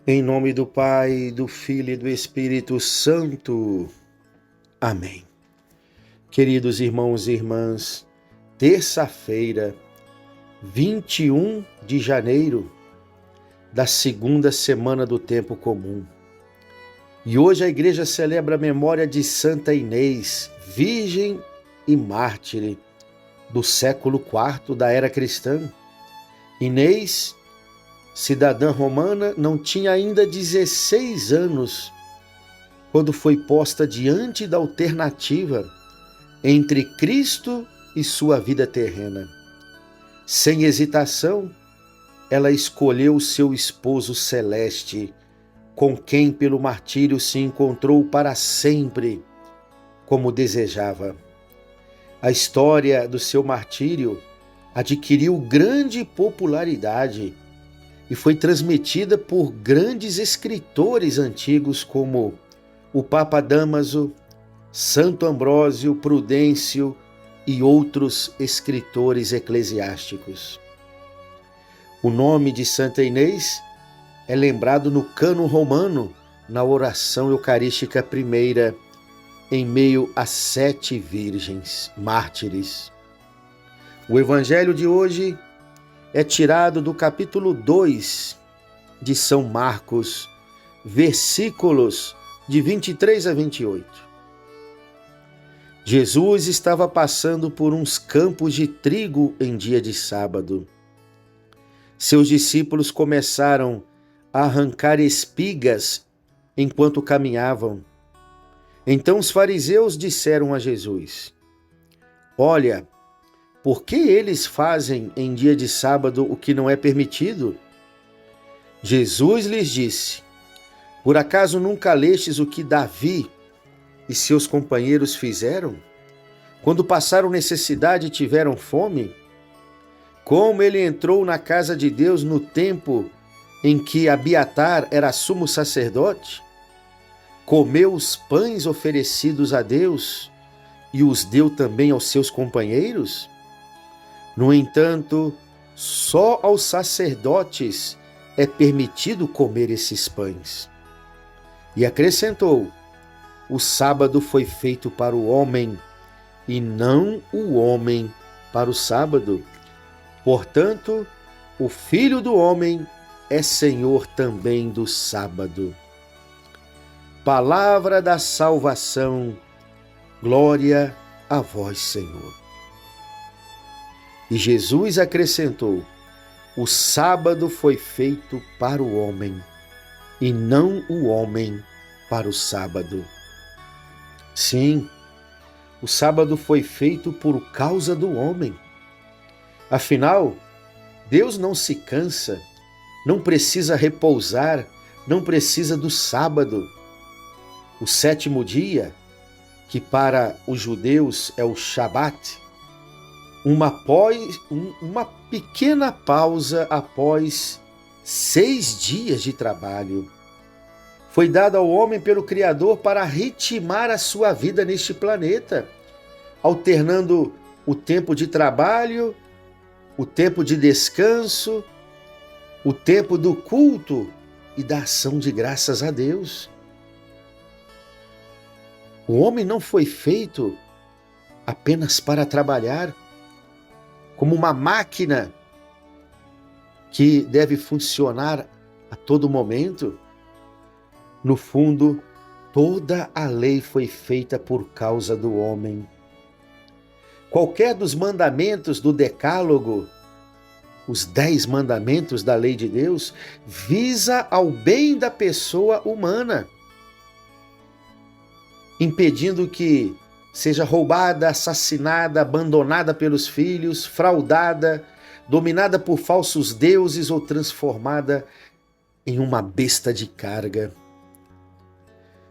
Em nome do Pai, do Filho e do Espírito Santo. Amém. Queridos irmãos e irmãs, terça-feira, 21 de janeiro, da segunda semana do tempo comum. E hoje a igreja celebra a memória de Santa Inês, virgem e mártire do século IV da era cristã. Inês, cidadã romana, não tinha ainda 16 anos quando foi posta diante da alternativa entre Cristo e sua vida terrena. Sem hesitação, ela escolheu seu esposo celeste, com quem pelo martírio se encontrou para sempre, como desejava. A história do seu martírio adquiriu grande popularidade e foi transmitida por grandes escritores antigos como o Papa Dámaso, Santo Ambrósio, Prudêncio e outros escritores eclesiásticos. O nome de Santa Inês é lembrado no cânon romano, na oração eucarística primeira, em meio a 7 virgens mártires. O evangelho de hoje é tirado do capítulo 2 de São Marcos, versículos de 23 a 28. Jesus estava passando por uns campos de trigo em dia de sábado. Seus discípulos começaram a arrancar espigas enquanto caminhavam. Então os fariseus disseram a Jesus: "Olha, por que eles fazem em dia de sábado o que não é permitido?" Jesus lhes disse: "Por acaso nunca lestes o que Davi e seus companheiros fizeram? Quando passaram necessidade e tiveram fome? Como ele entrou na casa de Deus no tempo em que Abiatar era sumo sacerdote? Comeu os pães oferecidos a Deus e os deu também aos seus companheiros? No entanto, só aos sacerdotes é permitido comer esses pães." E acrescentou: "O sábado foi feito para o homem, e não o homem para o sábado. Portanto, o Filho do Homem é Senhor também do sábado." Palavra da salvação, glória a vós, Senhor. E Jesus acrescentou: "O sábado foi feito para o homem, e não o homem para o sábado." Sim, o sábado foi feito por causa do homem. Afinal, Deus não se cansa, não precisa repousar, não precisa do sábado. O 7º dia, que para os judeus é o Shabat, uma pequena pausa após 6 dias de trabalho, foi dado ao homem pelo Criador para ritmar a sua vida neste planeta, alternando o tempo de trabalho, o tempo de descanso, o tempo do culto e da ação de graças a Deus. O homem não foi feito apenas para trabalhar, como uma máquina que deve funcionar a todo momento. No fundo, toda a lei foi feita por causa do homem. Qualquer dos mandamentos do Decálogo, os 10 mandamentos da lei de Deus, visa ao bem da pessoa humana, impedindo que seja roubada, assassinada, abandonada pelos filhos, fraudada, dominada por falsos deuses ou transformada em uma besta de carga.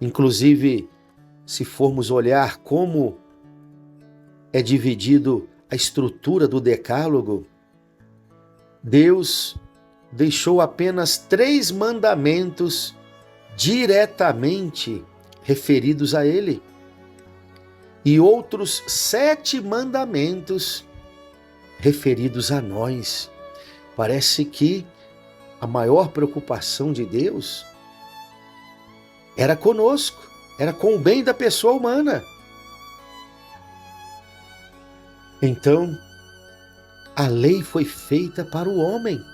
Inclusive, se formos olhar como é dividido a estrutura do Decálogo, Deus deixou apenas 3 mandamentos diretamente referidos a ele e outros 7 mandamentos referidos a nós. Parece que a maior preocupação de Deus era conosco, era com o bem da pessoa humana. Então, a lei foi feita para o homem.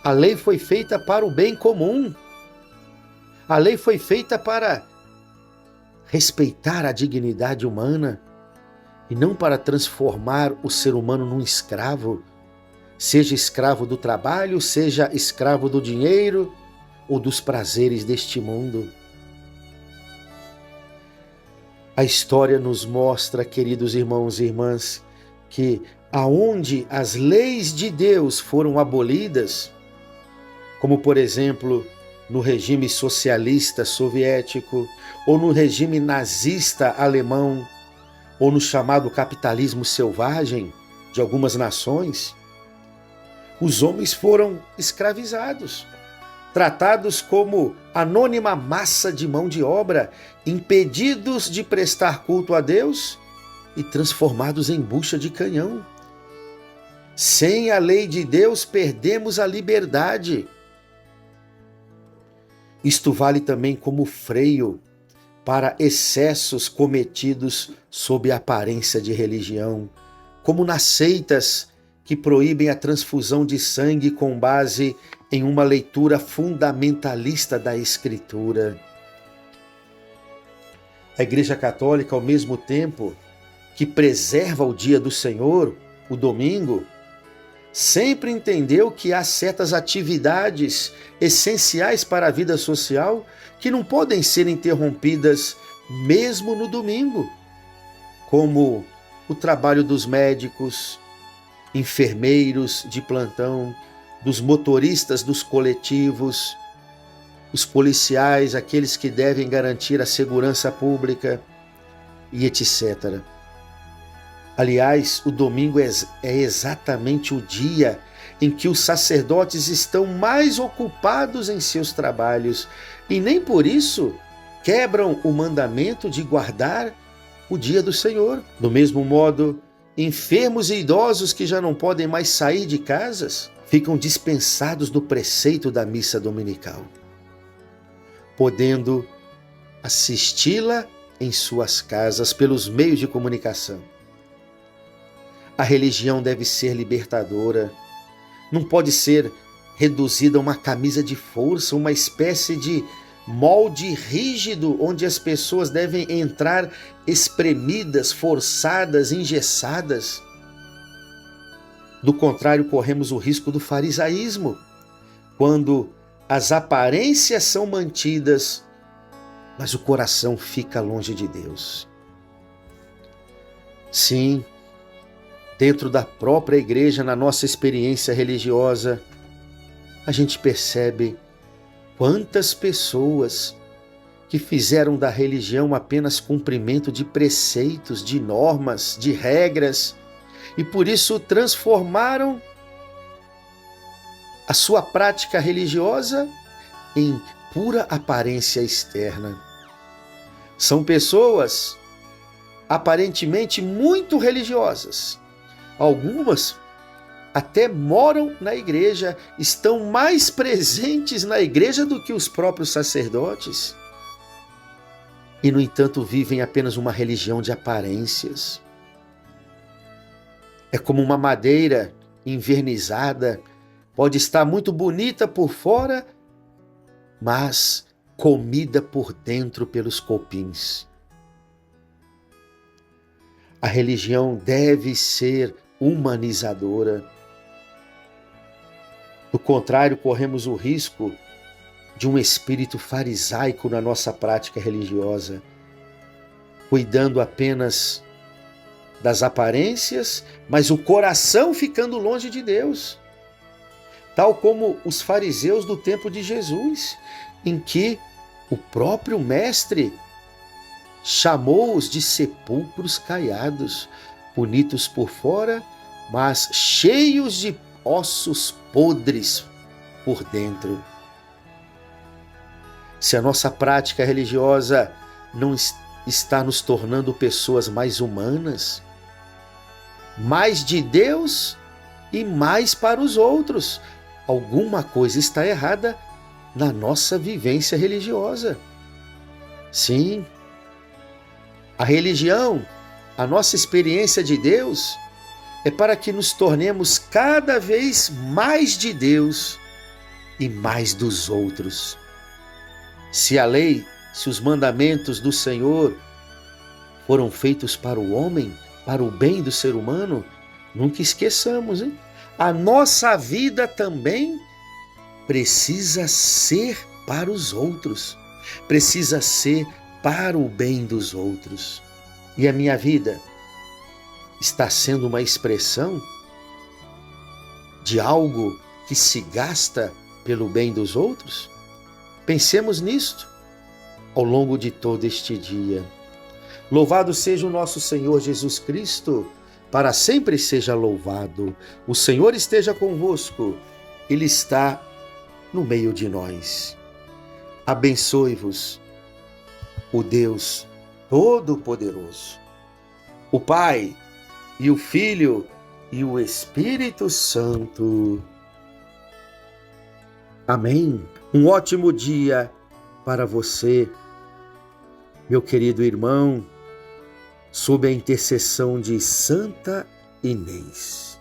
A lei foi feita para o bem comum. A lei foi feita para respeitar a dignidade humana e não para transformar o ser humano num escravo, seja escravo do trabalho, seja escravo do dinheiro ou dos prazeres deste mundo. A história nos mostra, queridos irmãos e irmãs, que aonde as leis de Deus foram abolidas, como por exemplo no regime socialista soviético, ou no regime nazista alemão, ou no chamado capitalismo selvagem de algumas nações, os homens foram escravizados, tratados como anônima massa de mão de obra, impedidos de prestar culto a Deus e transformados em bucha de canhão. Sem a lei de Deus, perdemos a liberdade. Isto vale também como freio para excessos cometidos sob a aparência de religião, como nas seitas que proíbem a transfusão de sangue com base em uma leitura fundamentalista da Escritura. A Igreja Católica, ao mesmo tempo que preserva o dia do Senhor, o domingo, sempre entendeu que há certas atividades essenciais para a vida social que não podem ser interrompidas mesmo no domingo, como o trabalho dos médicos, enfermeiros de plantão, dos motoristas dos coletivos, os policiais, aqueles que devem garantir a segurança pública e etc. Aliás, o domingo é exatamente o dia em que os sacerdotes estão mais ocupados em seus trabalhos e nem por isso quebram o mandamento de guardar o dia do Senhor. Do mesmo modo, enfermos e idosos que já não podem mais sair de casas ficam dispensados do preceito da missa dominical, podendo assisti-la em suas casas pelos meios de comunicação. A religião deve ser libertadora, não pode ser reduzida a uma camisa de força, uma espécie de molde rígido onde as pessoas devem entrar espremidas, forçadas, engessadas. Do contrário, corremos o risco do farisaísmo, quando as aparências são mantidas, mas o coração fica longe de Deus. Sim, dentro da própria igreja, na nossa experiência religiosa, a gente percebe quantas pessoas que fizeram da religião apenas cumprimento de preceitos, de normas, de regras, e por isso transformaram a sua prática religiosa em pura aparência externa. São pessoas aparentemente muito religiosas. Algumas até moram na igreja, estão mais presentes na igreja do que os próprios sacerdotes. E, no entanto, vivem apenas uma religião de aparências. É como uma madeira envernizada, pode estar muito bonita por fora, mas comida por dentro pelos copins. A religião deve ser humanizadora. Do contrário, corremos o risco de um espírito farisaico na nossa prática religiosa, cuidando apenas das aparências, mas o coração ficando longe de Deus. Tal como os fariseus do tempo de Jesus, em que o próprio Mestre chamou-os de sepulcros caiados, bonitos por fora, mas cheios de ossos podres por dentro. Se a nossa prática religiosa não está nos tornando pessoas mais humanas, mais de Deus e mais para os outros, alguma coisa está errada na nossa vivência religiosa. Sim, a religião, a nossa experiência de Deus, é para que nos tornemos cada vez mais de Deus e mais dos outros. Se a lei, se os mandamentos do Senhor foram feitos para o homem, para o bem do ser humano, nunca esqueçamos, hein? A nossa vida também precisa ser para os outros, precisa ser para o bem dos outros. E a minha vida está sendo uma expressão de algo que se gasta pelo bem dos outros? Pensemos nisto ao longo de todo este dia. Louvado seja o nosso Senhor Jesus Cristo, para sempre seja louvado. O Senhor esteja convosco, Ele está no meio de nós. Abençoe-vos o Deus Todo-Poderoso, o Pai e o Filho e o Espírito Santo. Amém. Um ótimo dia para você, meu querido irmão, sob a intercessão de Santa Inês.